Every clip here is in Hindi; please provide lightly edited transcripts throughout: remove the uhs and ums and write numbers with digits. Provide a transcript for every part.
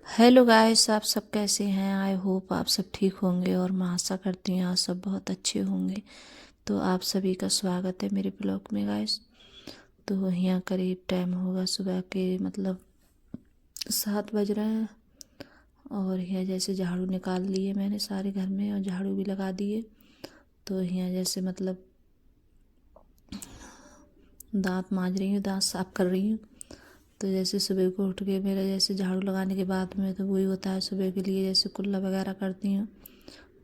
हेलो गाइस, आप सब कैसे हैं। आई होप आप सब ठीक होंगे और मैं आशा करती हूँ आप सब बहुत अच्छे होंगे। तो आप सभी का स्वागत है मेरे ब्लॉग में गाइस। तो यहाँ करीब टाइम होगा सुबह के 7 बज रहे हैं। और यहाँ जैसे झाड़ू निकाल लिए मैंने सारे घर में और झाड़ू भी लगा दिए। तो यहाँ जैसे दांत मांज रही हूँ, दांत साफ कर रही हूँ। तो जैसे सुबह को उठ के मेरा जैसे झाड़ू लगाने के बाद में तो वही होता है, सुबह के लिए जैसे कुल्ला वगैरह करती हूँ।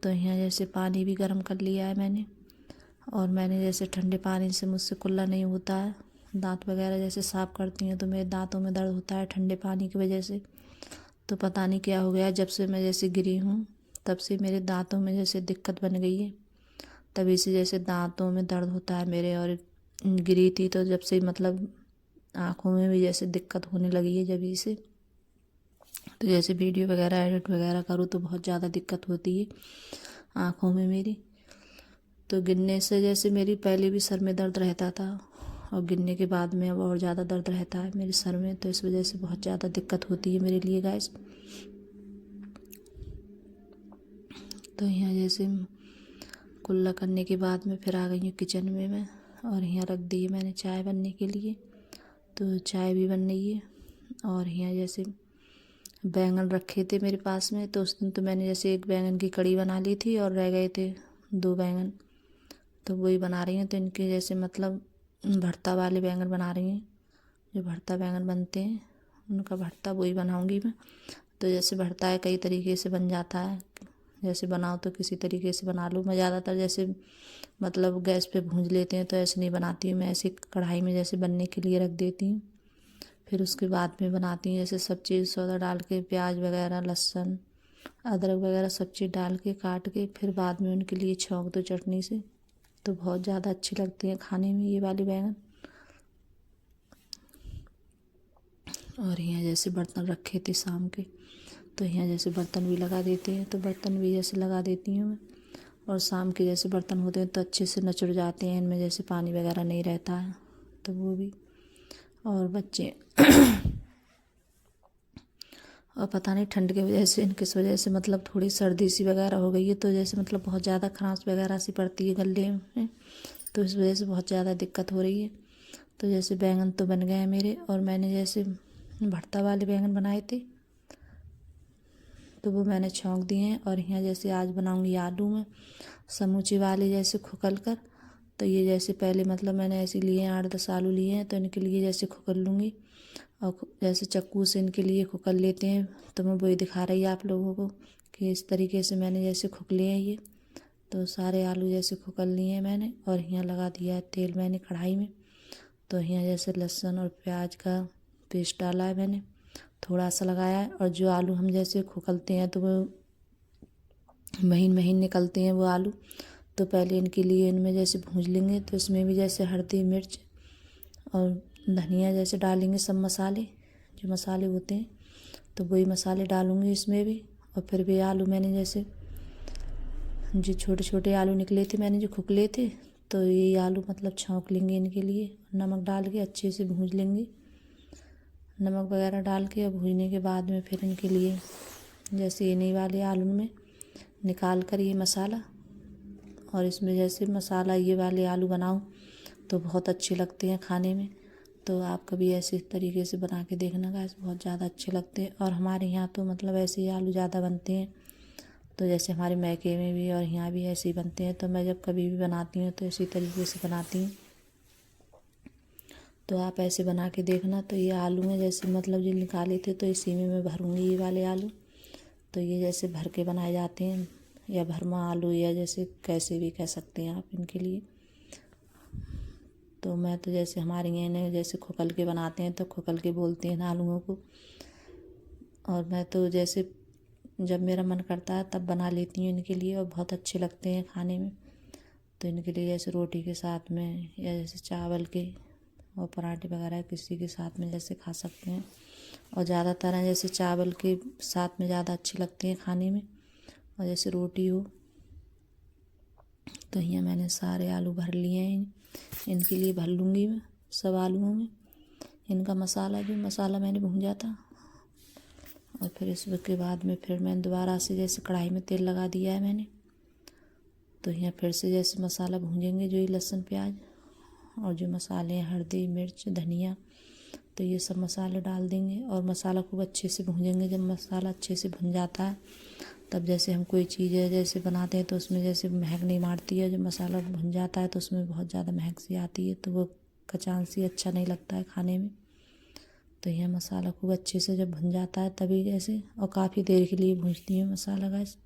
तो यहाँ जैसे पानी भी गर्म कर लिया है मैंने। और मैंने जैसे ठंडे पानी से मुझसे कुल्ला नहीं होता है। दांत वगैरह जैसे साफ़ करती हूँ तो मेरे दांतों में दर्द होता है ठंडे पानी की वजह से। तो पता नहीं क्या हो गया, जब से मैं जैसे गिरी हूँ तब से मेरे दांतों में जैसे दिक्कत बन गई है। तभी से जैसे दांतों में दर्द होता है मेरे। और गिरी थी तो जब से आँखों में भी जैसे दिक्कत होने लगी है जभी से। तो जैसे वीडियो वगैरह एडिट वगैरह करूँ तो बहुत ज़्यादा दिक्कत होती है आँखों में मेरी। तो गिरने से जैसे मेरी पहले भी सर में दर्द रहता था और गिरने के बाद में अब और ज़्यादा दर्द रहता है मेरे सर में। तो इस वजह से बहुत ज़्यादा दिक्कत होती है मेरे लिए गाइस। तो यहाँ जैसे कुल्ला करने के बाद में फिर आ गई हूँ किचन में मैं। और यहाँ रख दी है मैंने चाय बनने के लिए। तो चाय भी बन रही है। और यहाँ जैसे बैंगन रखे थे मेरे पास में, तो उस दिन तो मैंने जैसे एक बैंगन की कड़ी बना ली थी और रह गए थे 2 बैंगन। तो वही बना रही हूँ। तो इनके जैसे भरता वाले बैंगन बना रही हूँ, जो भरता बैंगन बनते हैं उनका भरता वही बनाऊँगी मैं। तो जैसे भरता है कई तरीके से बन जाता है, जैसे बनाओ तो किसी तरीके से बना लो। मैं ज़्यादातर जैसे गैस पे भूंज लेते हैं तो ऐसे नहीं बनाती हूँ मैं, ऐसे कढ़ाई में जैसे बनने के लिए रख देती हूँ। फिर उसके बाद में बनाती हूँ जैसे सब चीज़ सौदा डाल के, प्याज वगैरह, लहसुन, अदरक वगैरह सब चीज़ डाल के काट के फिर बाद में उनके लिए छौंक दो चटनी से। तो बहुत ज़्यादा अच्छी लगती हैं खाने में ये वाली बैंगन। और यहाँ जैसे बर्तन रखे थे शाम के, तो यहाँ जैसे बर्तन भी लगा देते हैं, तो बर्तन भी जैसे लगा देती हूँ मैं। और शाम के जैसे बर्तन होते हैं तो अच्छे से नचुड़ जाते हैं, इनमें जैसे पानी वगैरह नहीं रहता है तो वो भी। और बच्चे और पता नहीं ठंड की वजह से किस वजह से थोड़ी सर्दी सी वगैरह हो गई है। तो जैसे बहुत ज़्यादा खरांश वगैरह सी पड़ती है गले में। तो इस वजह से बहुत ज़्यादा दिक्कत हो रही है। तो जैसे बैंगन तो बन गए हैं मेरे। और मैंने जैसे भरता वाले बैंगन बनाए थे तो वो मैंने छौंक दिए हैं। और यहाँ जैसे आज बनाऊंगी आलू में समूचे वाले जैसे खुकल कर। तो ये जैसे पहले मैंने ऐसे लिए हैं 8-10 आलू लिए हैं, तो इनके लिए जैसे खुकल लूँगी। और जैसे चक्कू से इनके लिए खुकल लेते हैं। तो मैं वही दिखा रही आप लोगों को कि इस तरीके से मैंने जैसे खुकले हैं ये। तो सारे आलू जैसे खुकल लिए हैं मैंने। और यहाँ लगा दिया है तेल मैंने कढ़ाई में। तो यहाँ जैसे लहसुन और प्याज का पेस्ट डाला है मैंने, थोड़ा सा लगाया है। और जो आलू हम जैसे खुकलते हैं तो वो महीन महीन निकलते हैं वो आलू। तो पहले इनके लिए इनमें जैसे भूंज लेंगे। तो इसमें भी जैसे हल्दी, मिर्च और धनिया जैसे डालेंगे, सब मसाले जो मसाले होते हैं तो वही मसाले डालूँगी इसमें भी। और फिर भी आलू मैंने जैसे जो छोटे छोटे आलू निकले थे मैंने जो खुकले थे, तो ये आलू छौंक लेंगे इनके लिए, नमक डाल के अच्छे से भूंज लेंगे। नमक वगैरह डाल के और भूनने के बाद में फिर इनके लिए जैसे ये नहीं वाले आलू में निकाल कर ये मसाला, और इसमें जैसे मसाला ये वाले आलू बनाओ तो बहुत अच्छे लगते हैं खाने में। तो आप कभी ऐसे तरीके से बना के देखना गाइस, बहुत ज़्यादा अच्छे लगते हैं। और हमारे यहाँ तो ऐसे ही आलू ज़्यादा बनते हैं। तो जैसे हमारे मैके में भी और यहाँ भी ऐसे ही बनते हैं। तो मैं जब कभी भी बनाती हूँ तो इसी तरीके से बनाती हूँ। तो आप ऐसे बना के देखना। तो ये आलू में जैसे जो निकाले थे तो इसी में मैं भरूँगी ये वाले आलू। तो ये जैसे भर के बनाए जाते हैं, या भरमा आलू, या जैसे कैसे भी कह सकते हैं आप इनके लिए। तो मैं तो जैसे हमारे यहाँ इन्हें जैसे खुकल के बनाते हैं तो खुकल के बोलते हैं आलूओं को। और मैं तो जैसे जब मेरा मन करता है तब बना लेती हूँ इनके लिए, और बहुत अच्छे लगते हैं खाने में। तो इनके लिए जैसे रोटी के साथ में या जैसे चावल के और पराठे वगैरह किसी के साथ में जैसे खा सकते हैं। और ज़्यादातर हैं जैसे चावल के साथ में ज़्यादा अच्छे लगते हैं खाने में। और जैसे रोटी हो। तो यहाँ मैंने सारे आलू भर लिए हैं, इनके लिए भर लूँगी मैं सब आलूओं में। इनका मसाला जो मसाला मैंने भूंजा था और फिर इसके बाद में फिर मैंने दोबारा से जैसे कढ़ाई में तेल लगा दिया है मैंने। तो यहाँ फिर से जैसे मसाला भूंजेंगे, जो ये लहसुन प्याज और जो मसाले हैं हल्दी मिर्च धनिया, तो ये सब मसाले डाल देंगे और मसाला खूब अच्छे से भूंजेंगे। जब मसाला अच्छे से भुन जाता है तब जैसे हम कोई चीज़ है जैसे बनाते हैं तो उसमें जैसे महक नहीं मारती है। जब मसाला भुन जाता है तो उसमें बहुत ज़्यादा महक सी आती है, तो वो कचान सी अच्छा नहीं लगता है खाने में। तो यह मसाला खूब अच्छे से जब भुन जाता है तभी जैसे, और काफ़ी देर के लिए भूनती हूँ मसाला गैस।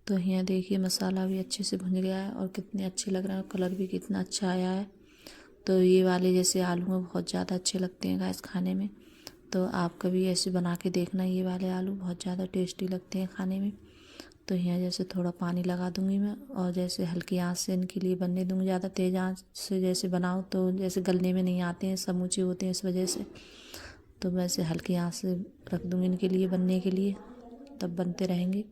तो यहाँ देखिए मसाला भी अच्छे से भुन गया है और कितने अच्छे लग रहे हैं, कलर भी कितना अच्छा आया है। तो ये वाले जैसे आलू में बहुत ज़्यादा अच्छे लगते हैं गैस खाने में। तो आप कभी ऐसे बना के देखना, ये वाले आलू बहुत ज़्यादा टेस्टी लगते हैं खाने में। तो यहाँ जैसे थोड़ा पानी लगा दूँगी मैं और जैसे हल्की आंच से इनके लिए बनने दूँगी। ज़्यादा तेज़ आंच से जैसे बनाओ तो जैसे गलने में नहीं आते हैं, समूचे होते हैं इस वजह से। तो वैसे हल्की आंच से रख दूँगी इनके लिए बनने के लिए, तब बनते रहेंगे।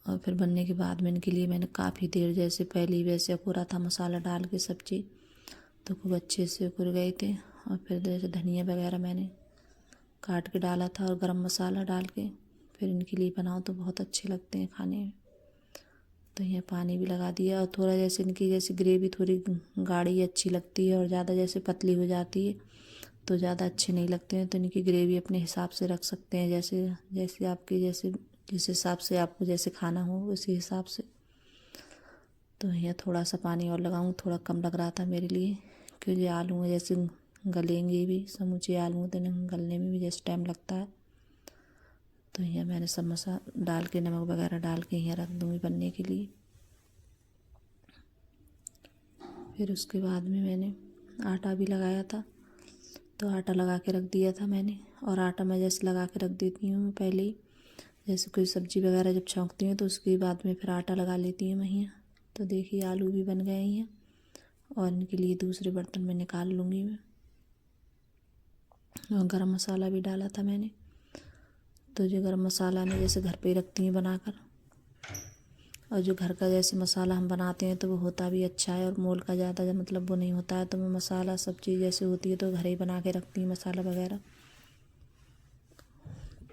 और फिर बनने के बाद में इनके लिए मैंने काफ़ी देर जैसे पहले ही वैसे अकुरा था मसाला डाल के सब्जी, तो खूब अच्छे से उकुर गए थे। और फिर जैसे धनिया वगैरह मैंने काट के डाला था और गरम मसाला डाल के फिर इनके लिए बनाओ तो बहुत अच्छे लगते हैं खाने में। तो यहाँ पानी भी लगा दिया और थोड़ा जैसे इनकी जैसे ग्रेवी थोड़ी गाढ़ी अच्छी लगती है और ज़्यादा जैसे पतली हो जाती है तो ज़्यादा अच्छे नहीं लगते हैं। तो इनकी ग्रेवी अपने हिसाब से रख सकते हैं, जैसे जैसे आपकी जैसे जिस हिसाब से आपको जैसे खाना हो उसी हिसाब से। तो यहाँ थोड़ा सा पानी और लगाऊँ, थोड़ा कम लग रहा था मेरे लिए, क्योंकि आलू में जैसे गलेंगे भी, समूचे आलू तो इन्हें गलने में भी जैसे टाइम लगता है। तो यहाँ मैंने सब मसाला डाल के नमक वगैरह डाल के यहाँ रख दूँगी बनने के लिए। फिर उसके बाद में मैंने आटा भी लगाया था, तो आटा लगा के रख दिया था मैंने। और आटा मैं जैसे लगा के रख देती हूँ पहले ही, जैसे कोई सब्ज़ी वगैरह जब छौंकती हूँ तो उसके बाद में फिर आटा लगा लेती हूँ मैं यहाँ। तो देखिए आलू भी बन गए हैं और इनके लिए दूसरे बर्तन में निकाल लूँगी मैं। और गरम मसाला भी डाला था मैंने, तो जो गरम मसाला मैं जैसे घर पे ही रखती हूँ बनाकर, और जो घर का जैसे मसाला हम बनाते हैं तो वो होता भी अच्छा है और मोल का ज़्यादा मतलब वो नहीं होता है। तो मैं मसाला सब चीज़ जैसे होती है तो घर ही बना के रखती हूँ मसाला वगैरह।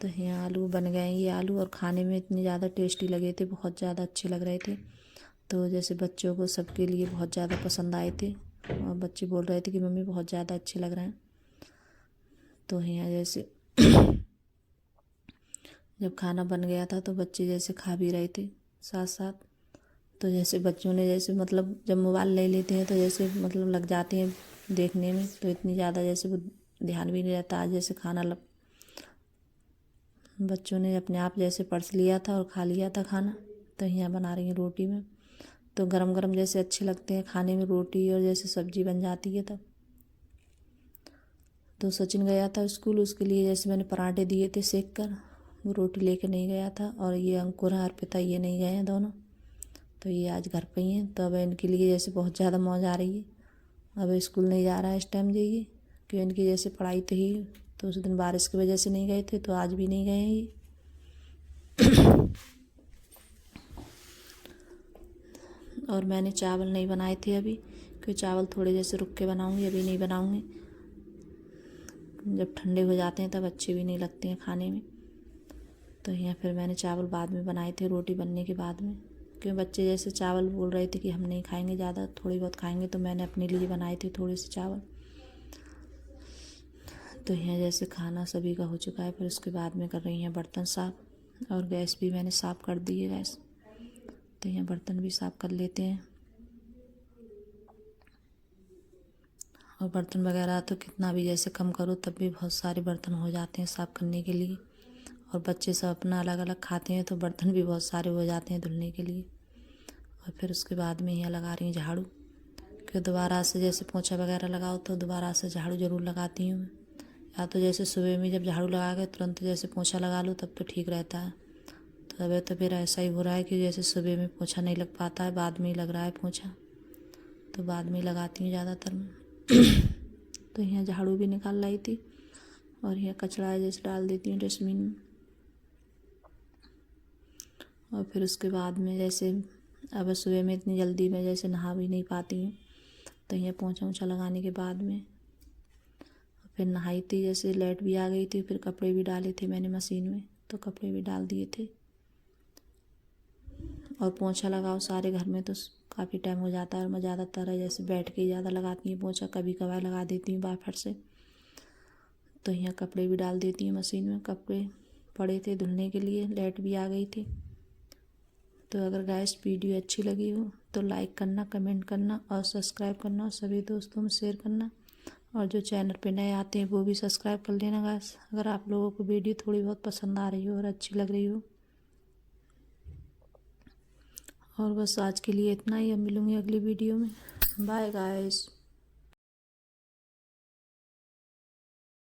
तो यहाँ आलू बन गए ये आलू, और खाने में इतने ज़्यादा टेस्टी लगे थे, बहुत ज़्यादा अच्छे लग रहे थे। तो जैसे बच्चों को सबके लिए बहुत ज़्यादा पसंद आए थे और बच्चे बोल रहे थे कि मम्मी बहुत ज़्यादा अच्छे लग रहे हैं। तो यहाँ जैसे जब खाना बन गया था तो बच्चे जैसे खा भी रहे थे साथ साथ। तो जैसे बच्चों ने जैसे मतलब जब मोबाइल ले लेते हैं तो जैसे मतलब लग जाते हैं देखने में, तो इतनी ज़्यादा जैसे वो ध्यान भी नहीं रहता। आज जैसे खाना बच्चों ने अपने आप जैसे परस लिया था और खा लिया था खाना। तो यहाँ बना रही हूँ रोटी में, तो गरम गरम जैसे अच्छे लगते हैं खाने में रोटी, और जैसे सब्जी बन जाती है तब। तो सचिन गया था स्कूल, उसके लिए जैसे मैंने पराठे दिए थे सेक कर, वो रोटी लेके नहीं गया था, और ये अंकुर और पिता ये नहीं गए हैं दोनों, तो ये आज घर पे ही हैं। तो अब इनके लिए जैसे बहुत ज़्यादा मौज आ रही है। अब स्कूल नहीं जा रहा है इस टाइम जाइए, कि इनकी जैसे पढ़ाई तो ही, तो उस दिन बारिश की वजह से नहीं गए थे, तो आज भी नहीं गए हैं ये। और मैंने चावल नहीं बनाए थे अभी, क्योंकि चावल थोड़े जैसे रुक के बनाऊँगी, अभी नहीं बनाऊँगी। जब ठंडे हो जाते हैं तब अच्छे भी नहीं लगते हैं खाने में। तो यहाँ फिर मैंने चावल बाद में बनाए थे, रोटी बनने के बाद में, क्योंकि बच्चे जैसे चावल बोल रहे थे कि हम नहीं खाएंगे ज़्यादा, थोड़ी बहुत खाएंगे, तो मैंने अपने लिए बनाए थे थोड़े से चावल। तो यहाँ जैसे खाना सभी का हो चुका है, फिर उसके बाद में कर रही हैं बर्तन साफ़, और गैस भी मैंने साफ़ कर दी है गैस। तो यहाँ बर्तन भी साफ़ कर लेते हैं। और बर्तन वगैरह तो कितना भी जैसे कम करो तब भी बहुत सारे बर्तन हो जाते हैं साफ़ करने के लिए, और बच्चे सब अपना अलग अलग खाते हैं, तो बर्तन भी बहुत सारे हो जाते हैं धुलने के लिए। और फिर उसके बाद में यहाँ लगा रही हूँ झाड़ू, क्योंकि दोबारा से जैसे पोछा वगैरह लगाओ तो दोबारा से झाड़ू ज़रूर लगाती हूँ। या तो जैसे सुबह में जब झाड़ू लगा के तुरंत जैसे पोछा लगा लो तब तो ठीक रहता है। तो अब तो फिर ऐसा ही हो रहा है कि जैसे सुबह में पोछा नहीं लग पाता है, बाद में ही लग रहा है पोछा, तो बाद में ही लगाती हूँ ज़्यादातर मैं। तो यहाँ झाड़ू भी निकाल लाई थी, और यहाँ कचरा जैसे डाल देती हूँ डस्टबिन में। और फिर उसके बाद में जैसे अब सुबह में इतनी जल्दी मैं जैसे नहा भी नहीं पाती हूँ, तो यहाँ पोछा वोछा लगाने के बाद में फिर नहाई थी, जैसे लाइट भी आ गई थी, फिर कपड़े भी डाले थे मैंने मशीन में, तो कपड़े भी डाल दिए थे। और पोछा लगाओ सारे घर में तो काफ़ी टाइम हो जाता है, और मैं ज़्यादातर जैसे बैठ के ज़्यादा लगाती हूँ पोछा, कभी कभार लगा देती हूँ बाहर से। तो यहाँ कपड़े भी डाल देती हूँ मशीन में, कपड़े पड़े थे धुलने के लिए, लाइट भी आ गई थी। तो अगर गाइस वीडियो अच्छी लगी हो तो लाइक करना, कमेंट करना, और सब्सक्राइब करना, और सभी दोस्तों में शेयर करना। और जो चैनल पे नए आते हैं वो भी सब्सक्राइब कर लेना गाइस, अगर आप लोगों को वीडियो थोड़ी बहुत पसंद आ रही हो और अच्छी लग रही हो। और बस आज के लिए इतना ही, अब मिलूँगी अगली वीडियो में। Bye guys.